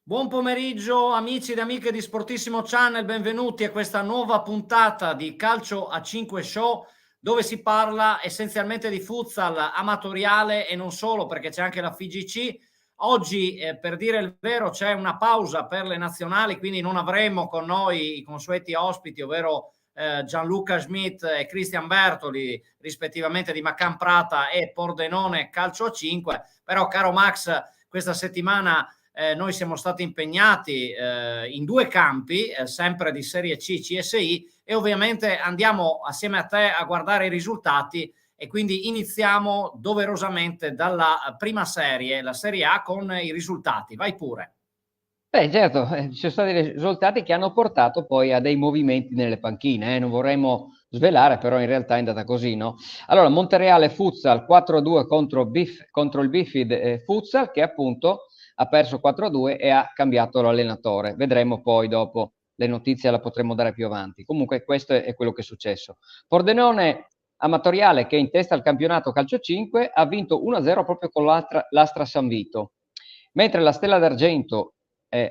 Buon pomeriggio amici ed amiche di Sportissimo Channel, benvenuti a questa nuova puntata di Calcio a 5 Show, dove si parla essenzialmente di futsal amatoriale e non solo, perché c'è anche la FIGC. Oggi, per dire il vero, c'è una pausa per le nazionali, quindi non avremo con noi i consueti ospiti, ovvero Gianluca Schmidt e Cristian Bertoli, rispettivamente di Macan Prata e Pordenone Calcio a 5. Però, caro Max, questa settimana noi siamo stati impegnati in due campi, sempre di Serie C, CSI, e ovviamente andiamo assieme a te a guardare i risultati e quindi iniziamo doverosamente dalla prima serie, la Serie A, con i risultati. Vai pure. Beh, certo, ci sono stati dei risultati che hanno portato poi a dei movimenti nelle panchine, non vorremmo svelare, però in realtà è andata così, no? Allora, Montereale Futsal 4-2 contro il Bifid Futsal, che appunto ha perso 4-2 e ha cambiato l'allenatore. Vedremo poi dopo, le notizie la potremo dare più avanti. Comunque questo è quello che è successo. Pordenone Amatoriale, che è in testa al campionato Calcio 5, ha vinto 1-0 proprio con l'Astra San Vito, mentre la Stella d'Argento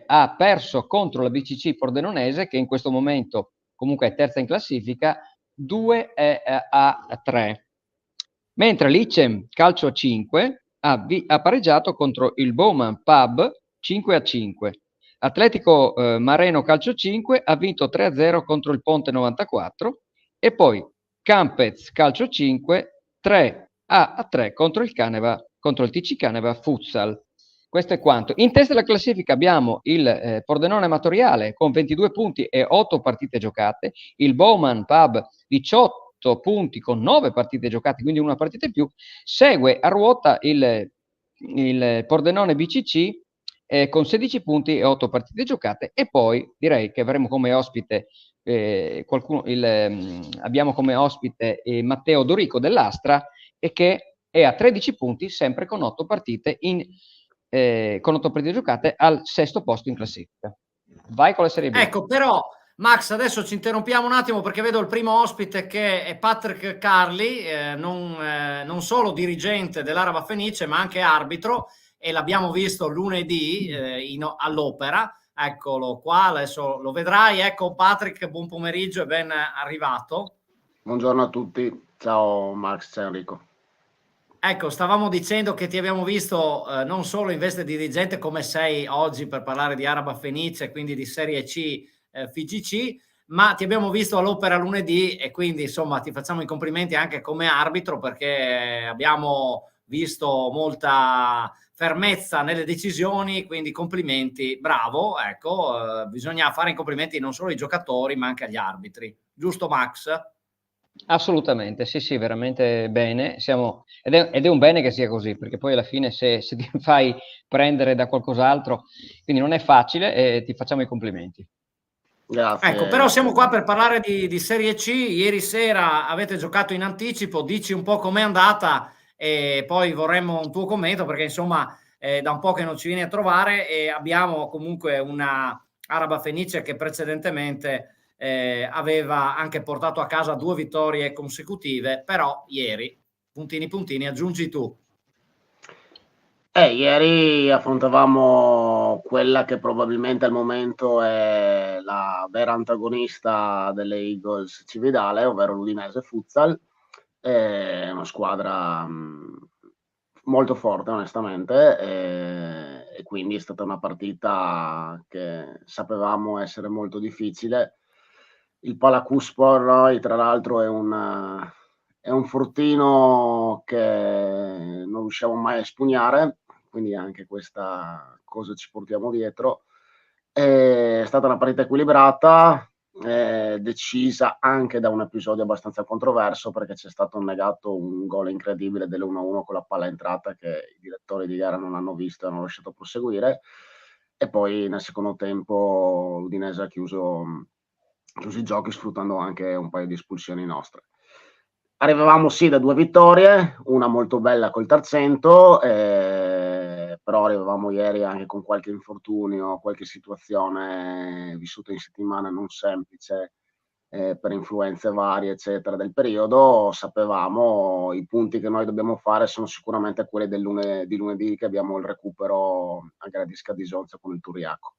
ha perso contro la BCC Pordenonese, che in questo momento comunque è terza in classifica, 2-3. Mentre l'Icem Calcio a 5 ha pareggiato contro il Bowman Pub 5-5. Atletico Mareno Calcio 5 ha vinto 3-0 contro il Ponte 94 e poi Campez Calcio 5 3-3 contro il TC Caneva Futsal. Questo è quanto. In testa alla classifica abbiamo il Pordenone Amatoriale con 22 punti e 8 partite giocate, il Bowman Pub 18 punti con 9 partite giocate, quindi una partita in più. Segue a ruota il Pordenone BCC con 16 punti e 8 partite giocate, e poi direi che avremo come ospite abbiamo come ospite Matteo Dorico dell'Astra, e che è a 13 punti sempre con 8 partite giocate, al sesto posto in classifica. Vai con la Serie B. Ecco, però Max, adesso ci interrompiamo un attimo perché vedo il primo ospite che è Patrick Carli, non solo dirigente dell'Araba Fenice, ma anche arbitro, e l'abbiamo visto lunedì all'Opera. Eccolo qua, adesso lo vedrai. Ecco Patrick, buon pomeriggio e ben arrivato. Buongiorno a tutti, ciao Max, ciao Enrico. Ecco, stavamo dicendo che ti abbiamo visto non solo in veste di dirigente come sei oggi per parlare di Araba Fenice, quindi di Serie C, FIGC, ma ti abbiamo visto all'Opera lunedì e quindi insomma ti facciamo i complimenti anche come arbitro, perché abbiamo visto molta fermezza nelle decisioni, quindi complimenti, bravo, ecco, bisogna fare i complimenti non solo ai giocatori ma anche agli arbitri, giusto Max? Assolutamente, sì, sì, veramente bene. Ed è un bene che sia così, perché poi alla fine se ti fai prendere da qualcos'altro, quindi non è facile, e ti facciamo i complimenti. Grazie. Ecco, però siamo qua per parlare di Serie C. Ieri sera avete giocato in anticipo, dici un po' com'è andata e poi vorremmo un tuo commento, perché insomma da un po' che non ci vieni a trovare e abbiamo comunque una Araba Fenice che precedentemente aveva anche portato a casa 2 vittorie consecutive, però ieri, puntini puntini, aggiungi tu. Ieri affrontavamo quella che probabilmente al momento è la vera antagonista delle Eagles Cividale, ovvero l'Udinese Futsal. È una squadra molto forte onestamente, e quindi è stata una partita che sapevamo essere molto difficile. Il Palacuspor noi, tra l'altro, è un fruttino che non riusciamo mai a espugnare, quindi anche questa cosa ci portiamo dietro. È stata una partita equilibrata, decisa anche da un episodio abbastanza controverso, perché c'è stato negato un gol incredibile dell'1-1 con la palla entrata che i direttori di gara non hanno visto e hanno lasciato proseguire, e poi nel secondo tempo l'Udinese ha chiuso i giochi sfruttando anche un paio di espulsioni nostre. Arrivavamo sì da 2 vittorie, una molto bella col Tarzento, però arrivavamo ieri anche con qualche infortunio, qualche situazione vissuta in settimana non semplice per influenze varie, eccetera, del periodo, sapevamo i punti che noi dobbiamo fare sono sicuramente quelli di lunedì, che abbiamo il recupero a Gradisca di Sonza con il Turiaco.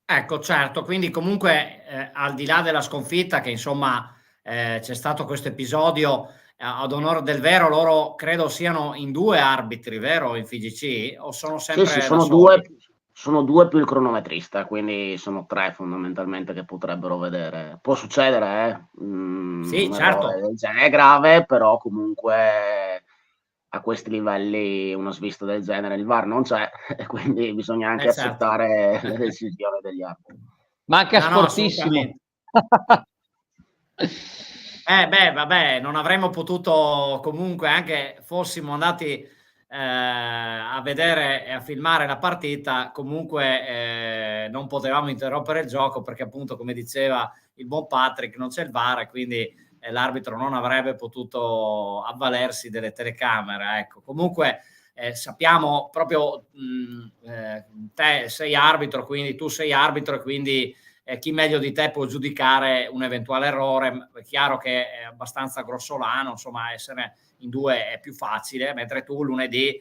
Ecco, certo, quindi comunque al di là della sconfitta che insomma c'è stato questo episodio, ad onore del vero loro credo siano in 2 arbitri, vero, in FIGC o sono Sì, sì, sempre da soli? sono 2 più il cronometrista, quindi sono 3 fondamentalmente che potrebbero vedere. Può succedere, Sì, un errore certo, del genere è grave, però comunque a questi livelli una svista del genere il VAR non c'è e quindi bisogna anche certo. accettare le decisioni degli arbitri. Manca No, no, sportissimo. assolutamente. Beh, vabbè, non avremmo potuto comunque, anche fossimo andati a vedere e a filmare la partita, comunque non potevamo interrompere il gioco perché appunto, come diceva il buon Patrick, non c'è il VAR, quindi l'arbitro non avrebbe potuto avvalersi delle telecamere. Ecco. Comunque sappiamo proprio, te sei arbitro, quindi tu sei arbitro e quindi chi meglio di te può giudicare un eventuale errore. È chiaro che è abbastanza grossolano, insomma, essere in 2 è più facile, mentre tu lunedì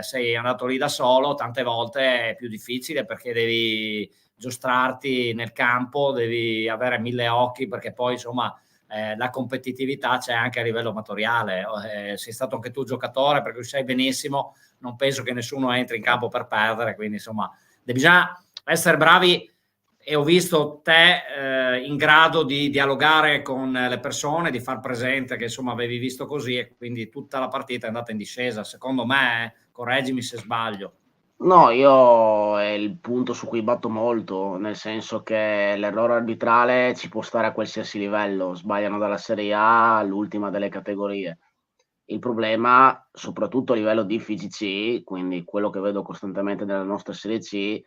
sei andato lì da solo, tante volte è più difficile perché devi giostrarti nel campo, devi avere 1000 occhi perché poi insomma la competitività c'è anche a livello amatoriale. Sei stato anche tu giocatore, per cui sai benissimo, non penso che nessuno entri in campo per perdere, quindi insomma bisogna essere bravi e ho visto te in grado di dialogare con le persone, di far presente che insomma avevi visto così e quindi tutta la partita è andata in discesa. Secondo me, correggimi se sbaglio. No, io è il punto su cui batto molto, nel senso che l'errore arbitrale ci può stare a qualsiasi livello, sbagliano dalla Serie A all'ultima delle categorie. Il problema, soprattutto a livello di FIGC, quindi quello che vedo costantemente nella nostra Serie C,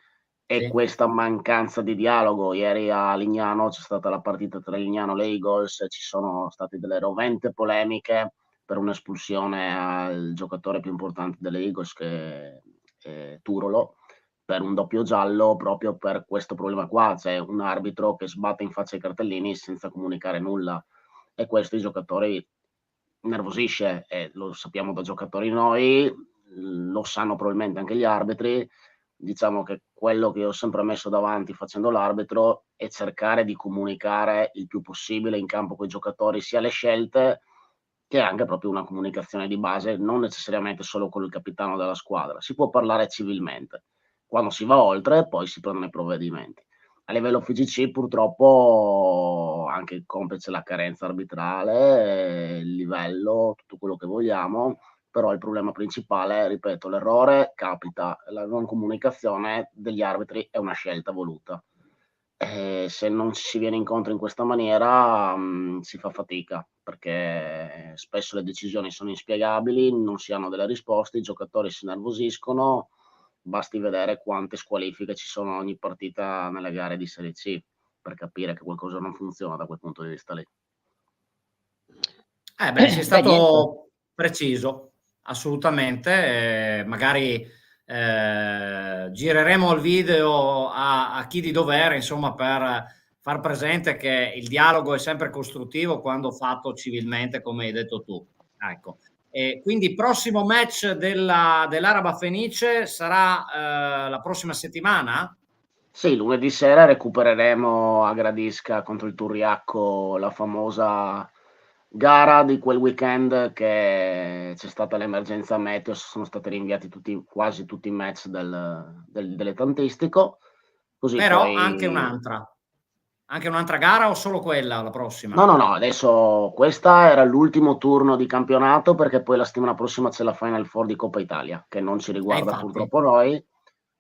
è Sì. questa mancanza di dialogo. Ieri a Lignano c'è stata la partita tra Lignano e le Eagles, ci sono state delle rovente polemiche per un'espulsione al giocatore più importante delle Eagles, che è Turolo, per un doppio giallo, proprio per questo problema qua. C'è un arbitro che sbatte in faccia ai cartellini senza comunicare nulla e questo i giocatori nervosisce, e lo sappiamo da giocatori noi, lo sanno probabilmente anche gli arbitri. Diciamo che quello che ho sempre messo davanti facendo l'arbitro è cercare di comunicare il più possibile in campo coi giocatori, sia le scelte che anche proprio una comunicazione di base, non necessariamente solo con il capitano della squadra. Si può parlare civilmente. Quando si va oltre, poi si prendono i provvedimenti. A livello FIGC purtroppo, anche complice la carenza arbitrale, il livello, tutto quello che vogliamo, però il problema principale, ripeto, l'errore capita, la non comunicazione degli arbitri è una scelta voluta. Se non si viene incontro in questa maniera, si fa fatica, perché spesso le decisioni sono inspiegabili, non si hanno delle risposte, i giocatori si innervosiscono, basti vedere quante squalifiche ci sono ogni partita nelle gare di Serie C, per capire che qualcosa non funziona da quel punto di vista lì. Beh, sei Beh, niente. stato preciso, assolutamente. Magari gireremo il video a chi di dovere, insomma, per far presente che il dialogo è sempre costruttivo quando fatto civilmente, come hai detto tu. Ecco. E quindi il prossimo match dell'Araba Fenice sarà la prossima settimana? Sì, lunedì sera recupereremo a Gradisca contro il Turiaco la famosa gara di quel weekend che c'è stata l'emergenza meteo, sono stati rinviati quasi tutti i match del dilettantistico, così Però poi... anche un'altra gara o solo quella la prossima? No, no, no, adesso questa era l'ultimo turno di campionato perché poi la settimana prossima c'è la Final Four di Coppa Italia, che non ci riguarda Infatti, purtroppo noi,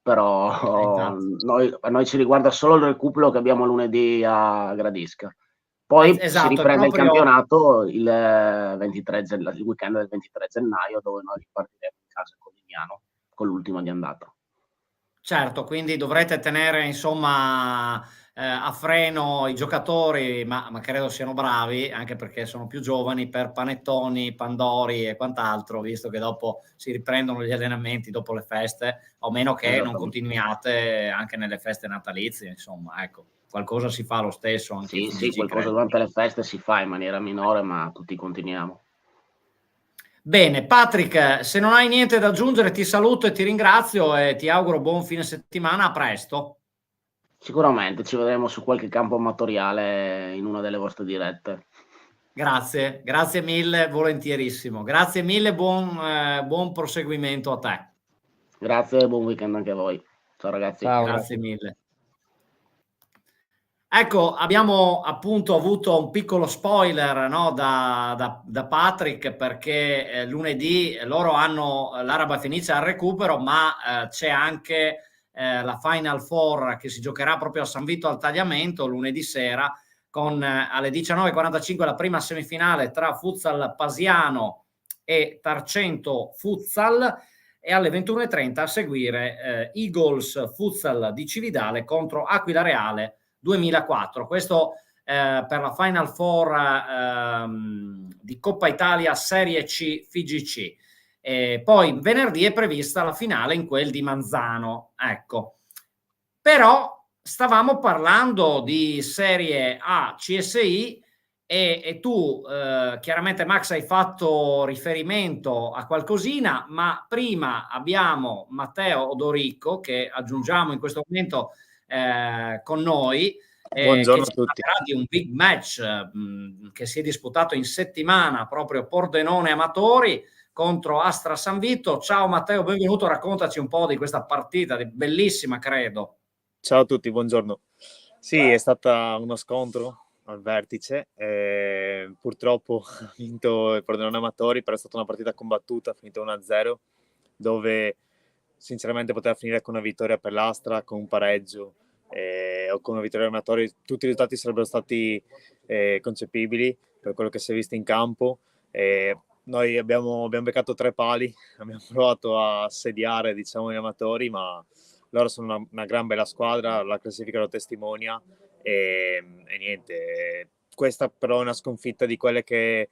però infatti. a noi ci riguarda solo il recupero che abbiamo lunedì a Gradisca. Poi si Esatto, è riprende il proprio campionato il weekend del 23 gennaio, dove noi ripartiremo in casa con Lignano, con l'ultima di andata. certo, quindi dovrete tenere insomma a freno i giocatori, ma credo siano bravi, anche perché sono più giovani, per panettoni, pandori e quant'altro, visto che dopo si riprendono gli allenamenti dopo le feste, a meno che non Esattamente. continuiate anche nelle feste natalizie, insomma, ecco. qualcosa si fa lo stesso anche in Sì, FIGG, qualcosa credo. durante le feste si fa in maniera minore, ma tutti continuiamo. Bene, Patrick, se non hai niente da aggiungere, ti saluto e ti ringrazio e ti auguro buon fine settimana. A presto. Sicuramente ci vedremo su qualche campo amatoriale in una delle vostre dirette. Grazie mille, volentierissimo. Grazie mille, buon proseguimento a te. Grazie e buon weekend anche a voi. Ciao ragazzi. Ciao, Grazie mille. Ecco, abbiamo appunto avuto un piccolo spoiler, no, da Patrick, perché lunedì loro hanno l'Araba Fenice al recupero, ma c'è anche la Final Four che si giocherà proprio a San Vito al Tagliamento lunedì sera, con alle 19:45 la prima semifinale tra Futsal Pasiano e Tarcento Futsal, e alle 21:30 a seguire Eagles Futsal di Cividale contro Aquila Reale 2004. Questo per la Final Four di Coppa Italia Serie C FIGC. Poi venerdì è prevista la finale in quel di Manzano. Ecco. Però stavamo parlando di Serie A CSI e tu chiaramente, Max, hai fatto riferimento a qualcosina, ma prima abbiamo Matteo Odorico, che aggiungiamo in questo momento con noi, Buongiorno che a ci tutti. parlerà di un big match che si è disputato in settimana proprio Pordenone Amatori contro Astra San Vito. Ciao Matteo, benvenuto, raccontaci un po' di questa partita, bellissima credo. Ciao a tutti, buongiorno. Sì, è stata uno scontro al vertice, purtroppo ha vinto il Pordenone Amatori, però è stata una partita combattuta, finita 1-0, dove sinceramente poteva finire con una vittoria per l'Astra, con un pareggio o con una vittoria Amatori. Tutti i risultati sarebbero stati concepibili per quello che si è visto in campo. Noi abbiamo beccato 3 pali, abbiamo provato a assediare, diciamo, gli amatori, ma loro sono una gran bella squadra, la classifica lo testimonia e niente, questa però è una sconfitta di quelle che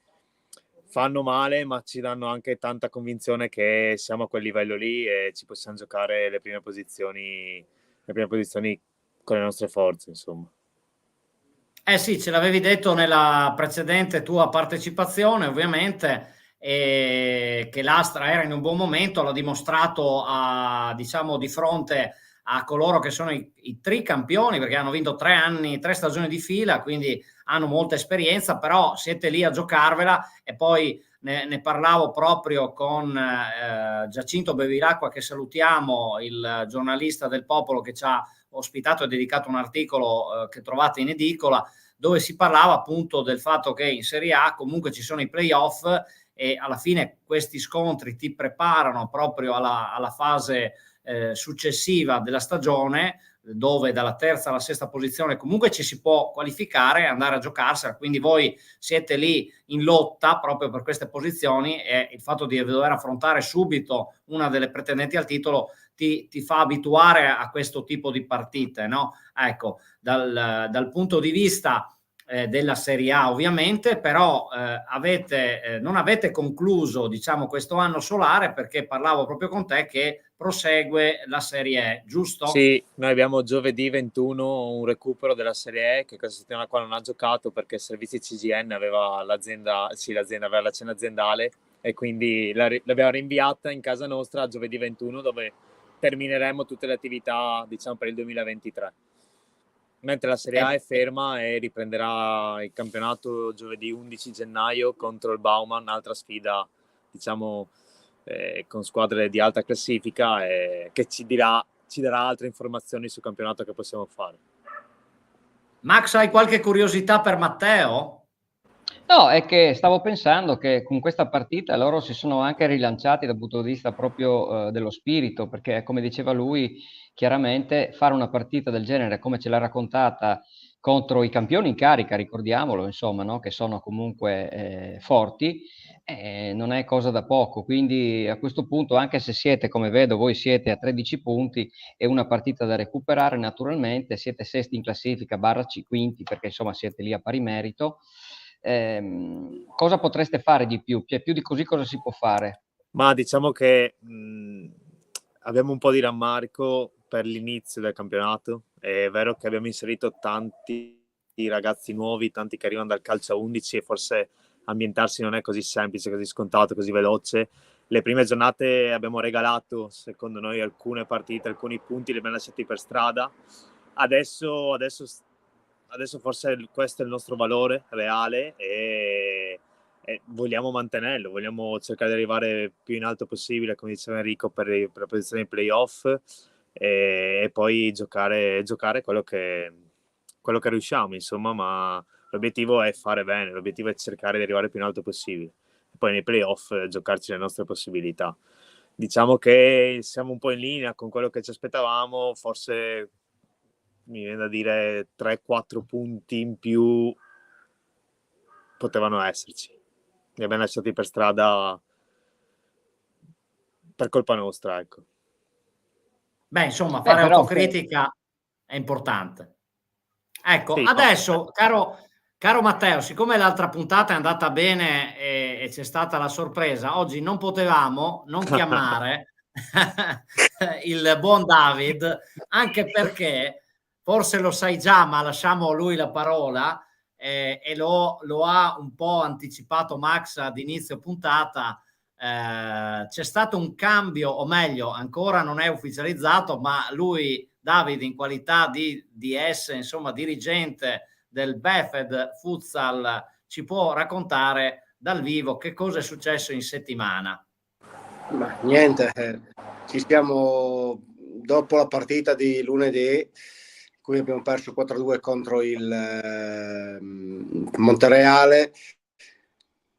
fanno male, ma ci danno anche tanta convinzione che siamo a quel livello lì e ci possiamo giocare le prime posizioni con le nostre forze, insomma. Eh sì, ce l'avevi detto nella precedente tua partecipazione, ovviamente, che l'Astra era in un buon momento, l'ha dimostrato diciamo, di fronte a coloro che sono i tricampioni, perché hanno vinto 3 stagioni di fila, quindi hanno molta esperienza, però siete lì a giocarvela. E poi ne parlavo proprio con Giacinto Bevilacqua, che salutiamo, il giornalista del Popolo che ci ha ospitato e dedicato un articolo che trovate in edicola, dove si parlava appunto del fatto che in Serie A comunque ci sono i playoff e alla fine questi scontri ti preparano proprio alla fase successiva della stagione, dove dalla terza alla sesta posizione comunque ci si può qualificare e andare a giocarsela, quindi voi siete lì in lotta proprio per queste posizioni, e il fatto di dover affrontare subito una delle pretendenti al titolo ti fa abituare a questo tipo di partite, no? Ecco, dal punto di vista della Serie A ovviamente, però non avete concluso, diciamo, questo anno solare, perché parlavo proprio con te che prosegue la Serie E, giusto? Sì, noi abbiamo giovedì 21 un recupero della Serie E che questa settimana qua non ha giocato perché Servizi CGN aveva l'azienda aveva la cena aziendale e quindi l'abbiamo rinviata in casa nostra a giovedì 21, dove termineremo tutte le attività, diciamo, per il 2023. Mentre la Serie A è ferma e riprenderà il campionato giovedì 11 gennaio contro il Bauman, altra sfida, diciamo, con squadre di alta classifica, che ci darà altre informazioni sul campionato che possiamo fare. Max, hai qualche curiosità per Matteo? No, è che stavo pensando che con questa partita loro si sono anche rilanciati dal punto di vista proprio dello spirito, perché come diceva lui, chiaramente fare una partita del genere come ce l'ha raccontata contro i campioni in carica, ricordiamolo, insomma, no? Che sono comunque forti, non è cosa da poco. Quindi a questo punto, anche se siete, come vedo, voi siete a 13 punti e una partita da recuperare, naturalmente siete sesti in classifica, quinti, perché insomma siete lì a pari merito. Cosa potreste fare di più? Cioè, più di così cosa si può fare? Ma diciamo che abbiamo un po' di rammarico per l'inizio del campionato. È vero che abbiamo inserito tanti ragazzi nuovi, tanti che arrivano dal calcio a 11 e forse ambientarsi non è così semplice, così scontato, così veloce. Le prime giornate abbiamo regalato, secondo noi, alcune partite, alcuni punti li abbiamo lasciati per strada. Adesso forse questo è il nostro valore reale e vogliamo mantenerlo, vogliamo cercare di arrivare più in alto possibile, come diceva Enrico, per la posizione in playoff e poi giocare quello che riusciamo, insomma, ma l'obiettivo è fare bene, l'obiettivo è cercare di arrivare più in alto possibile e poi nei playoff giocarci le nostre possibilità. Diciamo che siamo un po' in linea con quello che ci aspettavamo, forse mi viene da dire 3-4 punti in più potevano esserci. Li abbiamo lasciati per strada per colpa nostra, ecco. Beh, insomma, fare però autocritica è importante. Ecco, Sì, adesso, caro Matteo, siccome l'altra puntata è andata bene e c'è stata la sorpresa, oggi non potevamo non chiamare il buon David, anche perché, forse lo sai già, ma lasciamo a lui la parola, e lo ha un po' anticipato Max ad inizio puntata. C'è stato un cambio, o meglio, ancora non è ufficializzato, ma lui, David, in qualità di insomma, dirigente del Befed Futsal, ci può raccontare dal vivo che cosa è successo in settimana. Ma niente, ci siamo dopo la partita di lunedì, in cui abbiamo perso 4-2 contro il Montereale.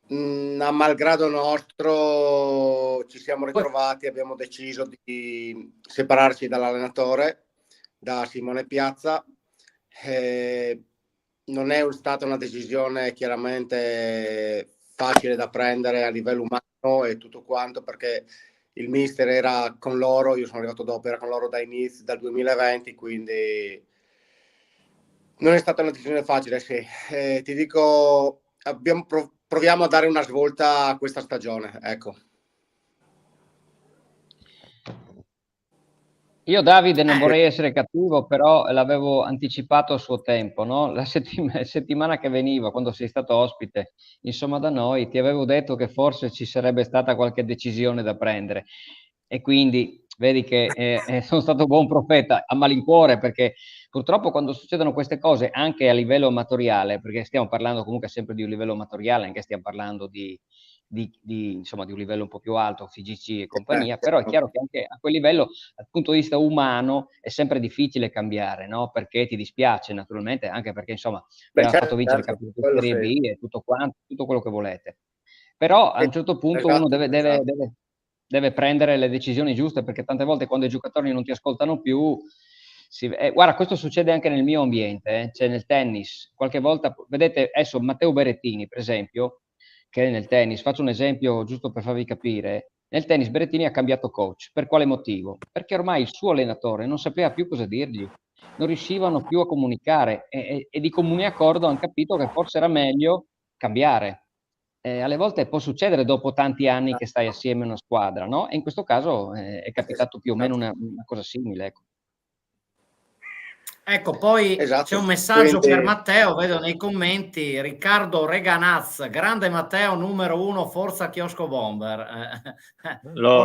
A malgrado nostro ci siamo ritrovati, abbiamo deciso di separarci dall'allenatore, da Simone Piazza. Non è stata una decisione chiaramente facile da prendere a livello umano e tutto quanto, perché il mister era con loro, io sono arrivato dopo, era con loro dal 2020, quindi non è stata una decisione facile. Sì. Ti dico, proviamo a dare una svolta a questa stagione, ecco. Io, Davide, non vorrei essere cattivo, però l'avevo anticipato a suo tempo, no? La settimana che veniva, quando sei stato ospite, insomma, da noi, ti avevo detto che forse ci sarebbe stata qualche decisione da prendere. E quindi vedi che sono stato buon profeta a malincuore, perché purtroppo quando succedono queste cose, anche a livello amatoriale, perché stiamo parlando comunque sempre di un livello amatoriale, anche stiamo parlando insomma, di un livello un po' più alto, FIGC e compagnia, però è chiaro che anche a quel livello, dal punto di vista umano, è sempre difficile cambiare, no? Perché ti dispiace, naturalmente, anche perché, insomma, abbiamo fatto vincere il campionato di Serie B e tutto quanto, tutto quello che volete. Però a un certo punto uno deve prendere le decisioni giuste, perché tante volte quando i giocatori non ti ascoltano più, guarda, questo succede anche nel mio ambiente, cioè nel tennis. Qualche volta, vedete, adesso Matteo Berrettini, per esempio, che nel tennis, faccio un esempio giusto per farvi capire, nel tennis Berrettini ha cambiato coach. Per quale motivo? Perché ormai il suo allenatore non sapeva più cosa dirgli, non riuscivano più a comunicare e di comune accordo hanno capito che forse era meglio cambiare. Alle volte può succedere dopo tanti anni che stai assieme a una squadra, no? E in questo caso è capitato più o meno una cosa simile, ecco. Ecco, poi c'è un messaggio per Matteo, vedo nei commenti, Riccardo Reganaz, grande Matteo, numero 1, forza Chiosco Bomber. L'ho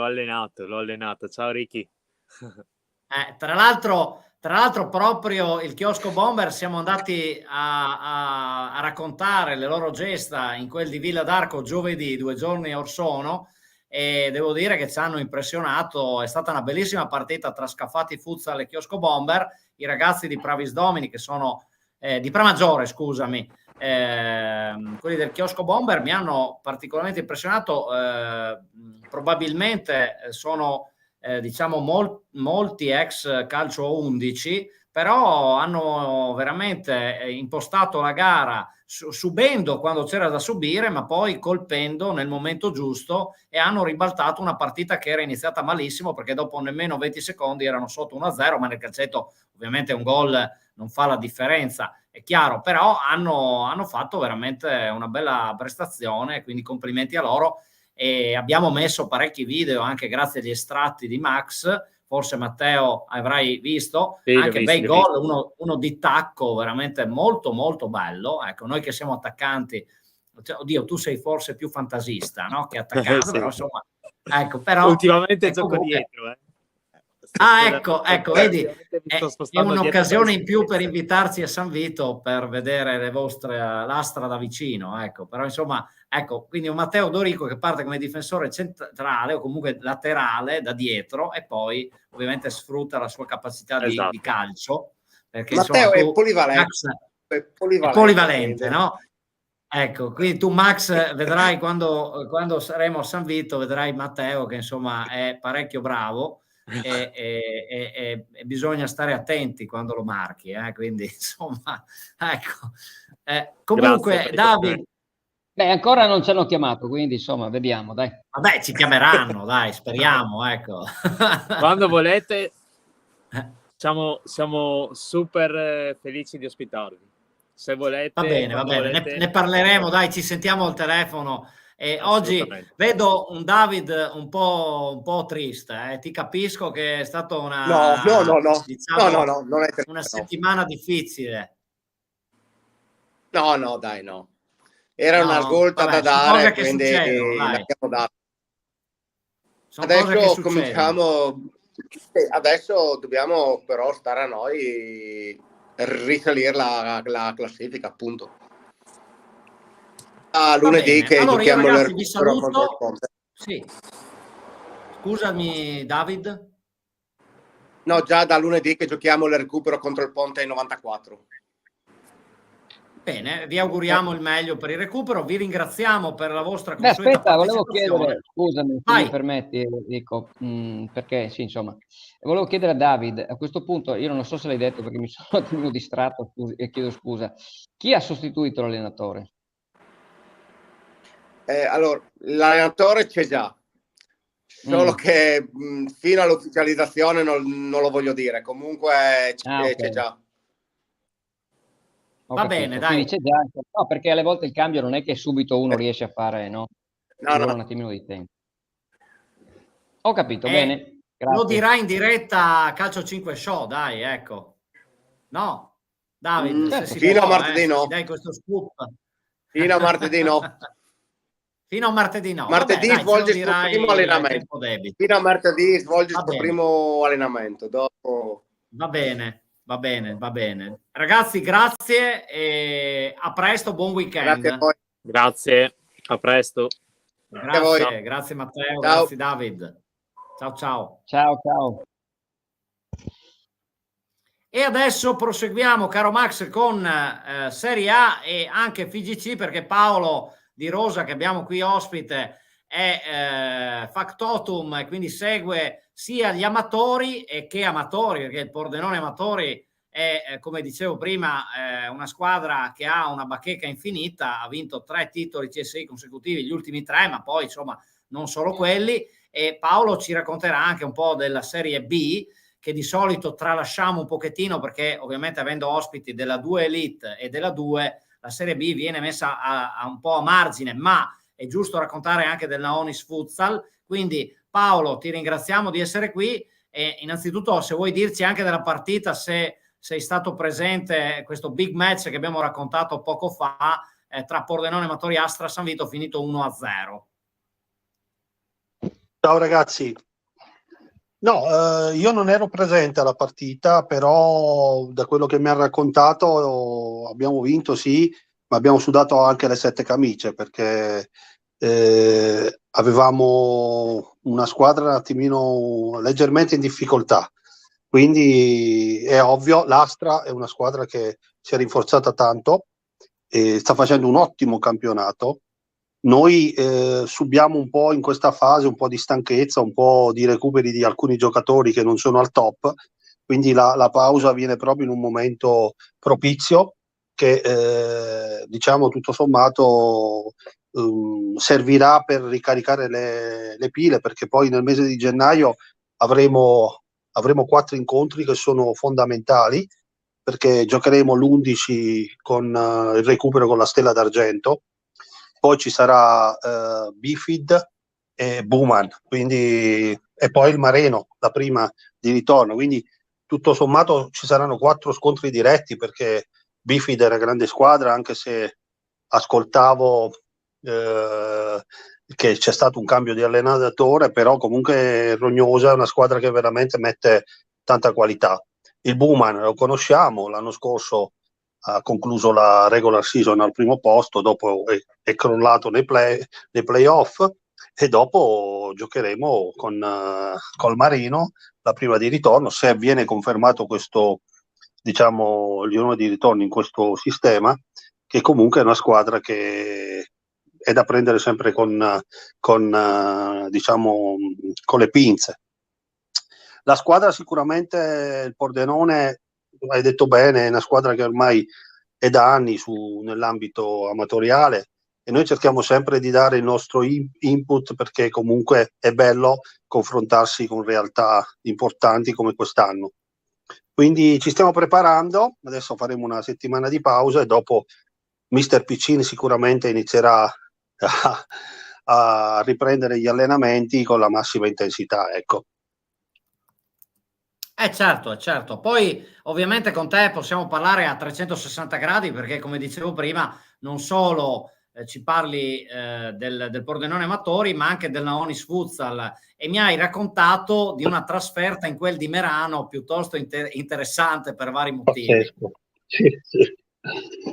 allenato. Ciao Ricky. Tra l'altro proprio il Chiosco Bomber siamo andati a raccontare le loro gesta in quel di Villa d'Arco giovedì, 2 giorni or sono, e devo dire che ci hanno impressionato. È stata una bellissima partita tra Scafati Futsal e Chiosco Bomber. I ragazzi di Pravis Domini, che sono di Pramaggiore, scusami, quelli del Chiosco Bomber mi hanno particolarmente impressionato. Probabilmente sono diciamo molti ex calcio 11, però hanno veramente impostato la gara subendo quando c'era da subire, ma poi colpendo nel momento giusto, e hanno ribaltato una partita che era iniziata malissimo, perché dopo nemmeno 20 secondi erano sotto 1-0, ma nel calcetto ovviamente un gol non fa la differenza, è chiaro, però hanno fatto veramente una bella prestazione, quindi complimenti a loro. E abbiamo messo parecchi video anche grazie agli estratti di Max forse Matteo avrai visto, Sì, anche bei l'ho gol, visto. uno di tacco veramente molto molto bello. Ecco, noi che siamo attaccanti, cioè, oddio, tu sei forse più fantasista, no? Che attaccante, Sì. però insomma, ecco, però Ultimamente gioco comunque... dietro. ecco, vedi, Mi sto è spostando un'occasione in dietro più per invitarci a San Vito per vedere le vostre l'Astra da vicino, ecco. Però insomma, ecco, quindi un Matteo Dorico che parte come difensore centrale o comunque laterale da dietro e poi ovviamente sfrutta la sua capacità di Esatto. calcio, perché Matteo insomma è tu, polivalente, Max, è è polivalente, polivalente, quindi. no? Ecco, quindi tu Max vedrai quando saremo a San Vito, vedrai Matteo che insomma è parecchio bravo e bisogna stare attenti quando lo marchi, quindi insomma, ecco. Comunque David, Beh, ancora non ci hanno chiamato, quindi insomma, vediamo, dai. vabbè, ci chiameranno, dai, speriamo, ecco. Quando volete, siamo super felici di ospitarvi. Se volete, Va bene, volete... ne parleremo, dai, ci sentiamo al telefono. Oggi vedo un David un po' triste, ti capisco che è stata una, diciamo, non è triste, una settimana difficile. No, dai, no. Era una No? svolta Vabbè, da sono dare, cose che quindi succedono, dai. l'abbiamo data. Sono cose che Adesso succedono. cominciamo, adesso dobbiamo però stare a noi risalire la classifica, appunto. Lunedì che allora, giochiamo io, il ragazzi, vi recupero contro il saluto. Ponte. Sì. Scusami, David. No, già da lunedì che giochiamo il recupero contro il Ponte ai 94. Bene, vi auguriamo il meglio per il recupero, vi ringraziamo per la vostra consueta aspetta, volevo partecipazione. chiedere, scusami se mi permetti, dico, perché sì, insomma, volevo chiedere a David, a questo punto, io non so se l'hai detto perché mi sono un attimo distratto e chiedo scusa, chi ha sostituito l'allenatore? Allora, l'allenatore c'è già, solo che fino all'ufficializzazione non lo voglio dire, comunque c'è già. Va bene, dai. Quindi c'è già, no, perché alle volte il cambio non è che subito uno riesce a fare, no? Ci vuole un attimino di tempo. Ho capito, bene. Grazie. Lo dirà in diretta a Calcio 5 Show, dai, ecco. No, David, se si fino può, a martedì no. ci dai questo scoop. Fino a martedì no. Fino a martedì no. Martedì svolge il suo primo allenamento. Fino a martedì svolge il suo primo allenamento. Dopo... Va bene. Ragazzi, grazie e a presto, buon weekend. Grazie a voi. Grazie, a presto. Grazie Matteo, grazie David. Ciao. Ciao. E adesso proseguiamo, caro Max, con Serie A e anche FIGC, perché Paolo Di Rosa, che abbiamo qui ospite, è factotum e quindi segue sia gli amatori che amatori, perché il Pordenone Amatori è, come dicevo prima, una squadra che ha una bacheca infinita, ha vinto 3 titoli CSI consecutivi, gli ultimi 3, ma poi insomma non solo quelli, e Paolo ci racconterà anche un po' della Serie B, che di solito tralasciamo un pochettino perché ovviamente avendo ospiti della 2 Elite e della 2, la Serie B viene messa a un po' a margine, ma è giusto raccontare anche del Naonis Futsal. Quindi Paolo, ti ringraziamo di essere qui e innanzitutto se vuoi dirci anche della partita, se sei stato presente, questo big match che abbiamo raccontato poco fa tra Pordenone Amatori Astra San Vito, finito 1-0. Ciao ragazzi. No, io non ero presente alla partita, però da quello che mi ha raccontato abbiamo vinto, sì, ma abbiamo sudato anche le 7 camicie perché avevamo una squadra un attimino leggermente in difficoltà. Quindi è ovvio, l'Astra è una squadra che si è rinforzata tanto e sta facendo un ottimo campionato. Noi subiamo un po' in questa fase un po' di stanchezza, un po' di recuperi di alcuni giocatori che non sono al top, quindi la pausa viene proprio in un momento propizio che diciamo tutto sommato servirà per ricaricare le pile, perché poi nel mese di gennaio avremo 4 incontri che sono fondamentali, perché giocheremo l'11 con il recupero con la Stella d'Argento. Poi ci sarà Bifid e Buman, quindi, e poi il Mareno, la prima di ritorno, quindi tutto sommato ci saranno 4 scontri diretti, perché Bifid è una grande squadra, anche se ascoltavo che c'è stato un cambio di allenatore, però comunque Rognosa è una squadra che veramente mette tanta qualità. Il Bowman lo conosciamo, l'anno scorso ha concluso la regular season al primo posto, dopo è crollato nei playoff, e dopo giocheremo col Marino la prima di ritorno, se viene confermato questo, diciamo, il girone di ritorno in questo sistema, che comunque è una squadra che è da prendere sempre diciamo, con le pinze. La squadra sicuramente, il Pordenone, hai detto bene, è una squadra che ormai è da anni nell'ambito amatoriale, e noi cerchiamo sempre di dare il nostro input, perché comunque è bello confrontarsi con realtà importanti come quest'anno. Quindi ci stiamo preparando, adesso faremo una settimana di pausa e dopo Mister Piccini sicuramente inizierà a riprendere gli allenamenti con la massima intensità, ecco. Certo. Poi ovviamente con te possiamo parlare a 360 gradi, perché come dicevo prima, non solo ci parli del Pordenone Amatori, ma anche del Naonis Futsal, e mi hai raccontato di una trasferta in quel di Merano piuttosto interessante per vari motivi.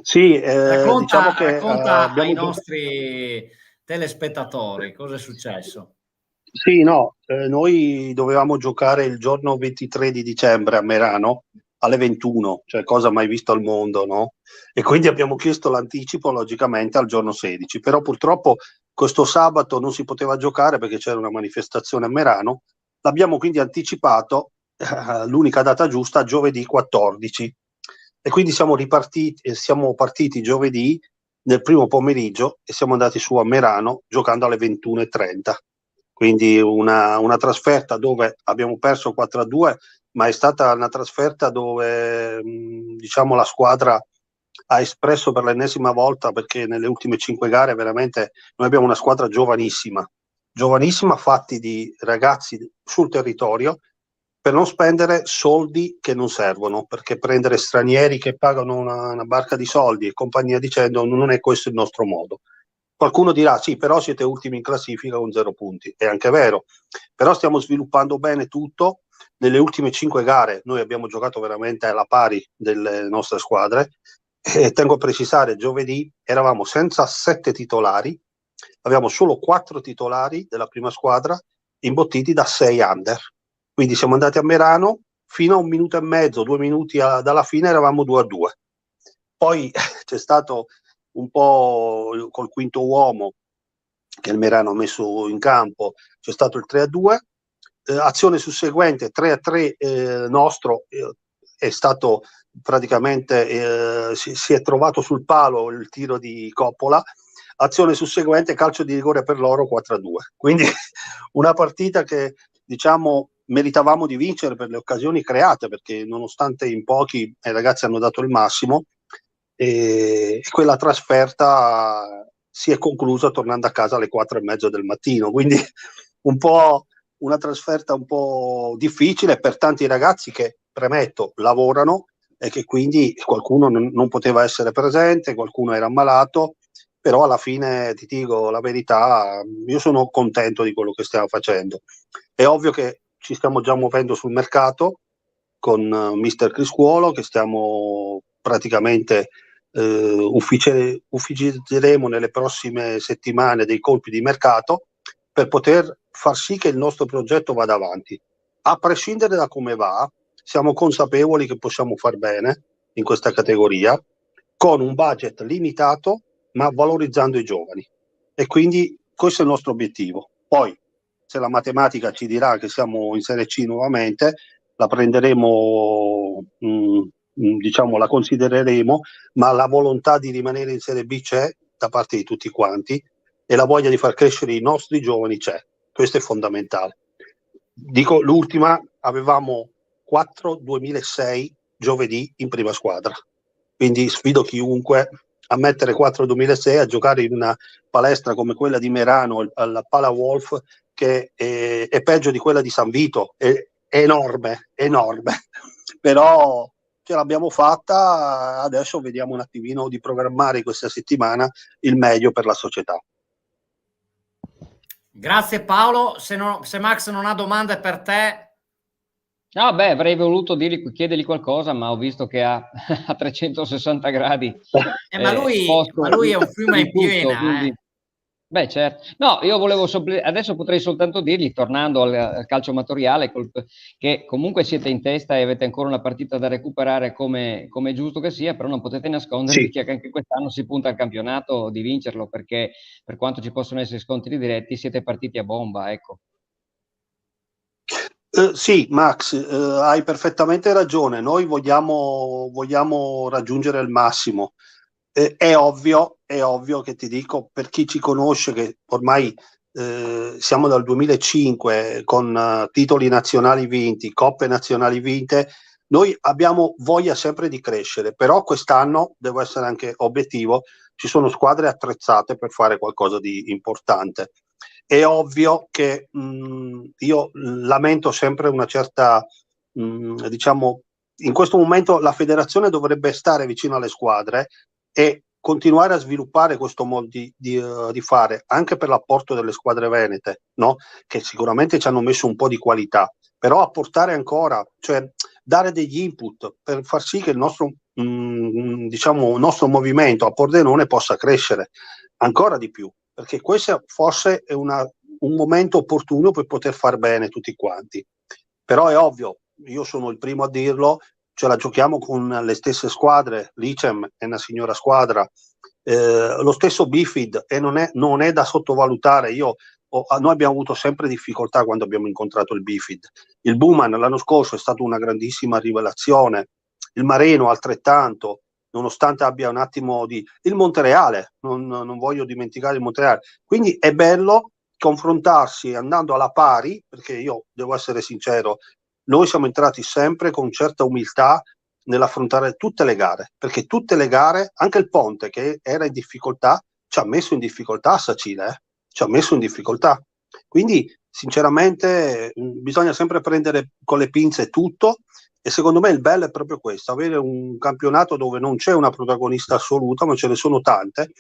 Sì, racconta, diciamo che racconta ai nostri telespettatori cosa è successo. Sì, no, noi dovevamo giocare il giorno 23 di dicembre a Merano alle 21, cioè cosa mai visto al mondo, no? E quindi abbiamo chiesto l'anticipo logicamente al giorno 16, però purtroppo questo sabato non si poteva giocare perché c'era una manifestazione a Merano, l'abbiamo quindi anticipato, l'unica data giusta, giovedì 14, e quindi siamo partiti giovedì nel primo pomeriggio e siamo andati su a Merano giocando alle 21:30. Quindi una trasferta dove abbiamo perso 4-2, ma è stata una trasferta dove diciamo la squadra ha espresso per l'ennesima volta, perché nelle ultime 5 gare veramente noi abbiamo una squadra giovanissima, fatti di ragazzi sul territorio, per non spendere soldi che non servono, perché prendere stranieri che pagano una barca di soldi e compagnia dicendo non è questo il nostro modo. Qualcuno dirà sì, però siete ultimi in classifica con 0 punti, è anche vero, però stiamo sviluppando bene tutto. Nelle ultime 5 gare noi abbiamo giocato veramente alla pari delle nostre squadre, e tengo a precisare, giovedì eravamo senza 7 titolari, avevamo solo 4 titolari della prima squadra imbottiti da 6 under, quindi siamo andati a Merano, fino a 1 minuto e mezzo, 2 minuti dalla fine eravamo 2-2, poi c'è stato un po' col quinto uomo che il Merano ha messo in campo, c'è stato il 3-2, azione susseguente 3-3 nostro, è stato praticamente si è trovato sul palo il tiro di Coppola, azione susseguente calcio di rigore per loro 4-2, quindi una partita che diciamo meritavamo di vincere per le occasioni create, perché nonostante in pochi i ragazzi hanno dato il massimo, e quella trasferta si è conclusa tornando a casa alle 4:30 del mattino, quindi un po' una trasferta un po' difficile per tanti ragazzi che, premetto, lavorano e che quindi qualcuno non poteva essere presente, qualcuno era ammalato, però alla fine ti dico la verità, io sono contento di quello che stiamo facendo. È ovvio che ci stiamo già muovendo sul mercato con Mister Criscuolo, che stiamo praticamente ufficializzeremo nelle prossime settimane dei colpi di mercato per poter far sì che il nostro progetto vada avanti. A prescindere da come va, siamo consapevoli che possiamo far bene in questa categoria con un budget limitato, ma valorizzando i giovani. E quindi questo è il nostro obiettivo. Poi, se la matematica ci dirà che siamo in Serie C nuovamente, la prenderemo, diciamo, la considereremo, ma la volontà di rimanere in Serie B c'è da parte di tutti quanti e la voglia di far crescere i nostri giovani c'è. Questo è fondamentale. Dico l'ultima, avevamo 4 2006 giovedì in prima squadra, quindi sfido chiunque a mettere 4 2006 a giocare in una palestra come quella di Merano alla Pala Wolf, che è peggio di quella di San Vito, e enorme, però ce l'abbiamo fatta, adesso vediamo un attimino di programmare questa settimana il meglio per la società. Grazie Paolo, se Max non ha domande per te. No, beh, avrei voluto chiedergli qualcosa, ma ho visto che ha a 360 gradi. Ma lui è un fiume in piena. Quindi... Beh, certo. No, io volevo adesso potrei soltanto dirgli, tornando al calcio amatoriale, che comunque siete in testa e avete ancora una partita da recuperare come è giusto che sia, però non potete nascondervi che anche quest'anno si punta al campionato di vincerlo, perché per quanto ci possono essere scontri diretti, siete partiti a bomba, ecco. Sì, Max, hai perfettamente ragione. Noi vogliamo raggiungere il massimo. È ovvio che ti dico, per chi ci conosce, che ormai siamo dal 2005 con titoli nazionali vinti, coppe nazionali vinte, noi abbiamo voglia sempre di crescere, però quest'anno, devo essere anche obiettivo, ci sono squadre attrezzate per fare qualcosa di importante. È ovvio che io lamento sempre una certa, diciamo, in questo momento la federazione dovrebbe stare vicino alle squadre e continuare a sviluppare questo modo di fare, anche per l'apporto delle squadre venete, no? Che sicuramente ci hanno messo un po' di qualità, però apportare ancora, cioè dare degli input per far sì che il nostro, diciamo, il nostro movimento a Pordenone possa crescere ancora di più, perché questo forse è un momento opportuno per poter far bene tutti quanti. Però è ovvio, io sono il primo a dirlo, ce la giochiamo con le stesse squadre, l'Icem è una signora squadra, lo stesso Bifid, e non è da sottovalutare. Noi abbiamo avuto sempre difficoltà quando abbiamo incontrato il Bifid. Il Buman l'anno scorso è stata una grandissima rivelazione, il Mareno altrettanto, nonostante abbia un attimo di... il Montereale, non voglio dimenticare il Montereale. Quindi è bello confrontarsi andando alla pari, perché io devo essere sincero, noi siamo entrati sempre con certa umiltà nell'affrontare tutte le gare, perché tutte le gare, anche il Ponte che era in difficoltà, ci ha messo in difficoltà Sacile, ci ha messo in difficoltà. Quindi sinceramente bisogna sempre prendere con le pinze tutto, e secondo me il bello è proprio questo, avere un campionato dove non c'è una protagonista assoluta, ma ce ne sono tante,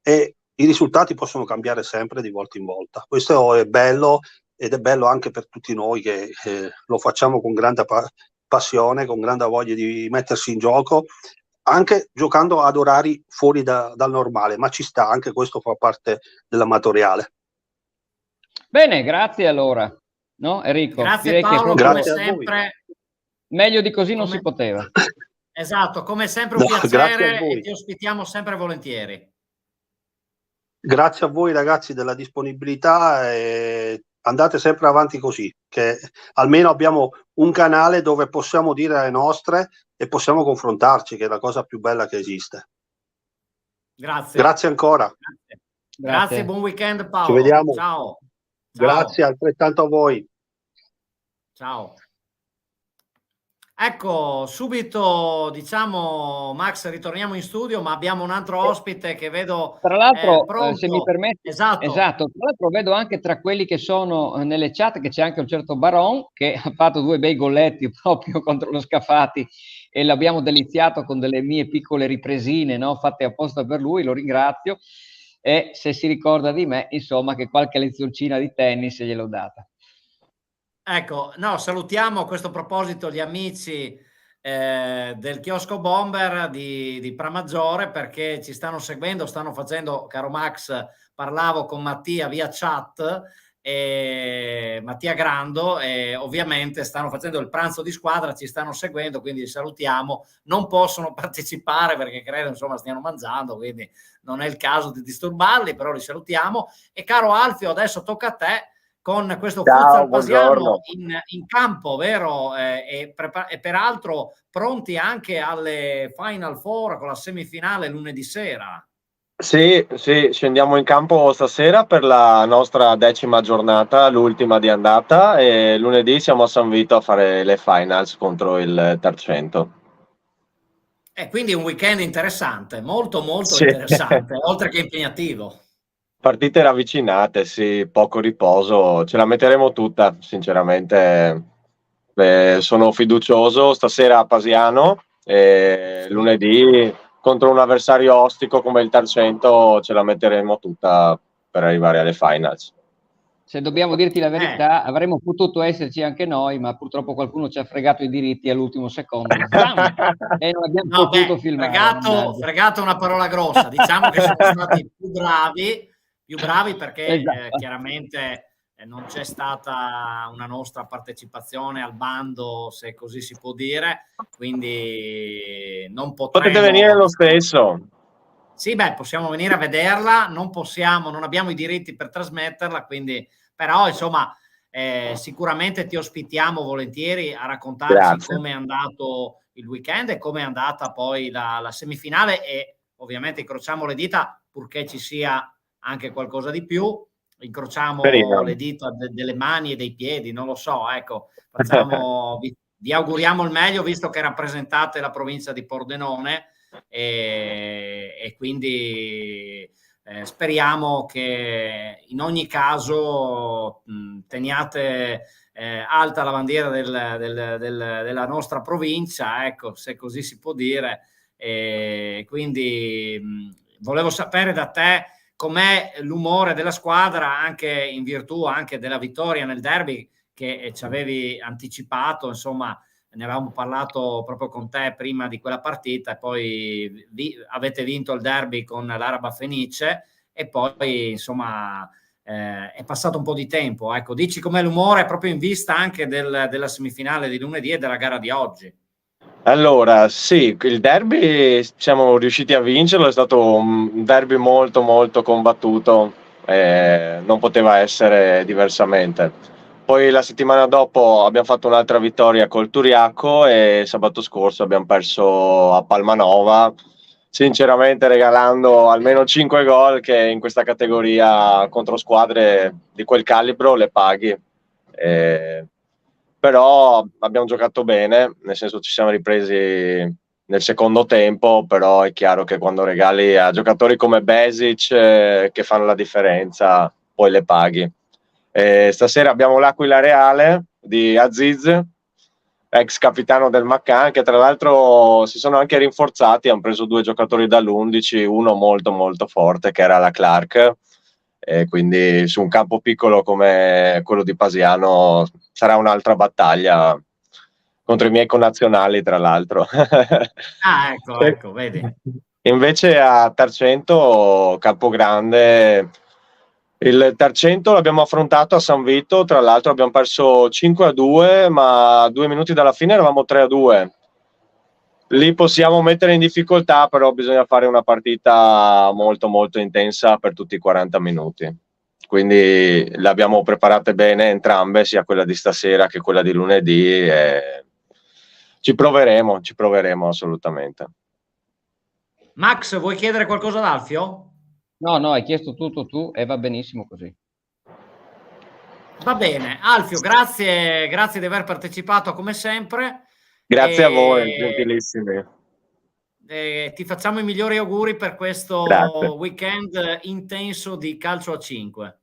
e i risultati possono cambiare sempre di volta in volta. Questo è bello, ed è bello anche per tutti noi che lo facciamo con grande passione, con grande voglia di mettersi in gioco, anche giocando ad orari fuori dal normale, ma ci sta, anche questo fa parte dell'amatoriale. Bene, grazie allora, no Enrico? Grazie direi Paolo, che come sempre. Meglio di così non si poteva. Esatto, come sempre un piacere, e ti ospitiamo sempre volentieri. Grazie a voi ragazzi della disponibilità, e andate sempre avanti così, che almeno abbiamo un canale dove possiamo dire le nostre e possiamo confrontarci, che è la cosa più bella che esiste. Grazie ancora. Grazie, buon weekend Paolo. Ci vediamo. Ciao. Grazie, altrettanto a voi. Ciao. Ecco, subito diciamo Max, ritorniamo in studio, ma abbiamo un altro ospite che vedo tra l'altro, pronto. se mi permetti, esatto, tra l'altro vedo anche tra quelli che sono nelle chat che c'è anche un certo Baron che ha fatto 2 bei golletti proprio contro lo Scafati, e l'abbiamo deliziato con delle mie piccole ripresine, no, fatte apposta per lui, lo ringrazio, e se si ricorda di me, insomma, che qualche lezioncina di tennis gliel'ho data. Ecco, no, salutiamo a questo proposito gli amici del chiosco Bomber di Pramaggiore, perché ci stanno seguendo, stanno facendo, caro Max, parlavo con Mattia via chat, Mattia Grando, e ovviamente stanno facendo il pranzo di squadra, ci stanno seguendo, quindi li salutiamo. Non possono partecipare perché credo insomma stiano mangiando, quindi non è il caso di disturbarli, però li salutiamo. E caro Alfio, adesso tocca a te con questo futsal pasiano in campo, vero? E peraltro pronti anche alle Final Four con la semifinale lunedì sera. Sì, scendiamo in campo stasera per la nostra 10ª giornata, l'ultima di andata, e lunedì siamo a San Vito a fare le finals contro il Tercento. Quindi un weekend interessante, molto interessante, oltre che impegnativo. Partite ravvicinate, sì, poco riposo, ce la metteremo tutta, sinceramente. Sono fiducioso stasera a Pasiano e lunedì contro un avversario ostico come il Tarcento ce la metteremo tutta per arrivare alle finals. Se dobbiamo dirti la verità, avremmo potuto esserci anche noi, ma purtroppo qualcuno ci ha fregato i diritti all'ultimo secondo. Zam! E non abbiamo No, potuto beh, filmare. fregato è una parola grossa. Diciamo che siamo stati più bravi perché Esatto. chiaramente non c'è stata una nostra partecipazione al bando, se così si può dire, quindi non potremo... Potete venire lo stesso. Sì, beh, possiamo venire a vederla, non abbiamo i diritti per trasmetterla, quindi, però insomma, sicuramente ti ospitiamo volentieri a raccontarci come è andato il weekend e come è andata poi la semifinale, e ovviamente incrociamo le dita purché ci sia anche qualcosa di più, incrociamo le dita delle mani e dei piedi, non lo so, ecco, vi auguriamo il meglio visto che rappresentate la provincia di Pordenone. E quindi speriamo che in ogni caso teniate alta la bandiera della nostra provincia, ecco, se così si può dire. Quindi volevo sapere da te com'è l'umore della squadra anche in virtù anche della vittoria nel derby che ci avevi anticipato, insomma. Ne avevamo parlato proprio con te prima di quella partita e poi avete vinto il derby con l'Araba Fenice e poi insomma è passato un po' di tempo, ecco, dici com'è l'umore proprio in vista anche della semifinale di lunedì e della gara di oggi. Allora, sì, il derby siamo riusciti a vincerlo, è stato un derby molto molto combattuto, non poteva essere diversamente. Poi la settimana dopo abbiamo fatto un'altra vittoria col Turiaco e sabato scorso abbiamo perso a Palmanova, sinceramente regalando almeno 5 gol che in questa categoria contro squadre di quel calibro le paghi. Però abbiamo giocato bene, nel senso ci siamo ripresi nel secondo tempo, però è chiaro che quando regali a giocatori come Besic che fanno la differenza, poi le paghi. Stasera abbiamo l'Aquila Reale di Aziz, ex capitano del Maccan, che tra l'altro si sono anche rinforzati, hanno preso 2 giocatori dall'11, uno molto molto forte che era la Clark, e quindi su un campo piccolo come quello di Pasiano sarà un'altra battaglia contro i miei connazionali, tra l'altro. Ah, ecco, vedi. Invece a Tarcento, Campogrande, il Tarcento l'abbiamo affrontato a San Vito, tra l'altro abbiamo perso 5-2, ma 2 minuti dalla fine eravamo 3-2. Lì possiamo mettere in difficoltà, però bisogna fare una partita molto molto intensa per tutti i 40 minuti. Quindi le abbiamo preparate bene entrambe, sia quella di stasera che quella di lunedì. E ci proveremo assolutamente. Max, vuoi chiedere qualcosa ad Alfio? No, hai chiesto tutto tu e va benissimo così. Va bene, Alfio, grazie di aver partecipato come sempre. Grazie a voi, gentilissimi. Ti facciamo i migliori auguri per questo weekend intenso di calcio a 5.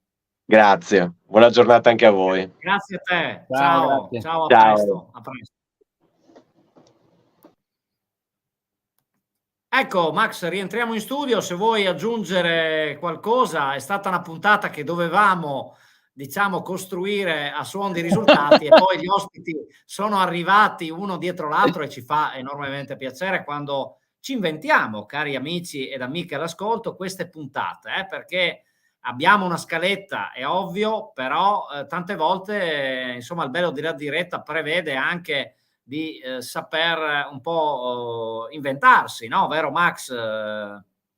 Grazie, buona giornata anche a voi. Grazie a te, Ciao, ciao, Ciao. a presto. Ecco Max, rientriamo in studio, se vuoi aggiungere qualcosa. È stata una puntata che dovevamo, diciamo, costruire a suon di risultati e poi gli ospiti sono arrivati uno dietro l'altro e ci fa enormemente piacere quando ci inventiamo, cari amici ed amiche all'ascolto, queste puntate, perché abbiamo una scaletta, è ovvio, però tante volte, insomma, il bello della diretta prevede anche di saper un po' inventarsi, no? Vero Max?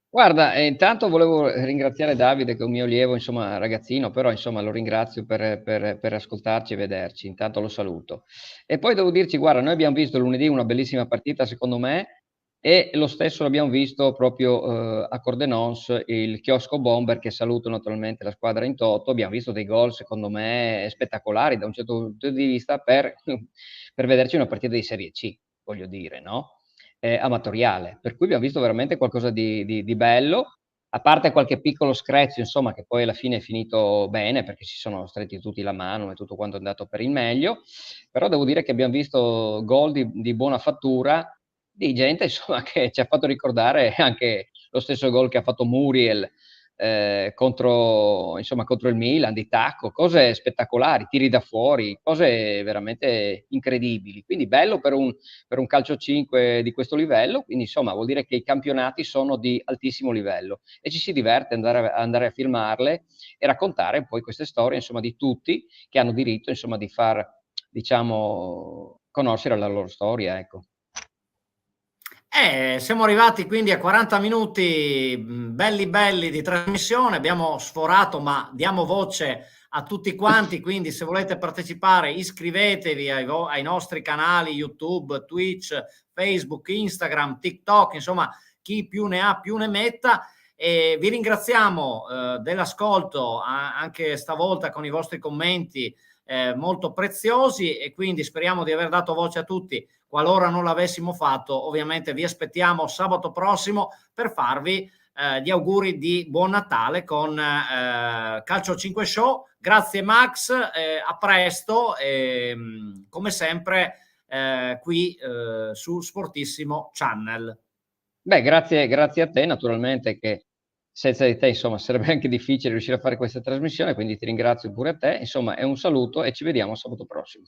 Guarda, intanto volevo ringraziare Davide, che è un mio allievo, insomma, ragazzino, però insomma lo ringrazio per ascoltarci e vederci, intanto lo saluto. E poi devo dirci, guarda, noi abbiamo visto lunedì una bellissima partita, secondo me, e lo stesso l'abbiamo visto proprio a Cordenons, il chiosco Bomber, che saluto naturalmente la squadra in toto. Abbiamo visto dei gol, secondo me, spettacolari da un certo punto di vista per vederci una partita di Serie C, voglio dire, no? Amatoriale, per cui abbiamo visto veramente qualcosa di bello a parte qualche piccolo screzio, insomma, che poi alla fine è finito bene perché si sono stretti tutti la mano e tutto quanto è andato per il meglio, però devo dire che abbiamo visto gol di buona fattura, di gente insomma che ci ha fatto ricordare anche lo stesso gol che ha fatto Muriel contro il Milan, di tacco, cose spettacolari, tiri da fuori, cose veramente incredibili. Quindi bello per un calcio 5 di questo livello, quindi insomma vuol dire che i campionati sono di altissimo livello e ci si diverte andare a filmarle e raccontare poi queste storie insomma di tutti che hanno diritto insomma di far, diciamo, conoscere la loro storia, ecco. Siamo arrivati quindi a 40 minuti belli di trasmissione, abbiamo sforato, ma diamo voce a tutti quanti, quindi se volete partecipare iscrivetevi ai nostri canali YouTube, Twitch, Facebook, Instagram, TikTok, insomma chi più ne ha più ne metta. E vi ringraziamo dell'ascolto anche stavolta con i vostri commenti molto preziosi, e quindi speriamo di aver dato voce a tutti. Qualora non l'avessimo fatto, ovviamente vi aspettiamo sabato prossimo per farvi gli auguri di buon Natale con Calcio 5 Show. Grazie Max, a presto, come sempre qui su Sportissimo Channel. Beh, grazie a te, naturalmente, che senza di te, insomma, sarebbe anche difficile riuscire a fare questa trasmissione, quindi ti ringrazio pure a te. Insomma, è un saluto e ci vediamo sabato prossimo.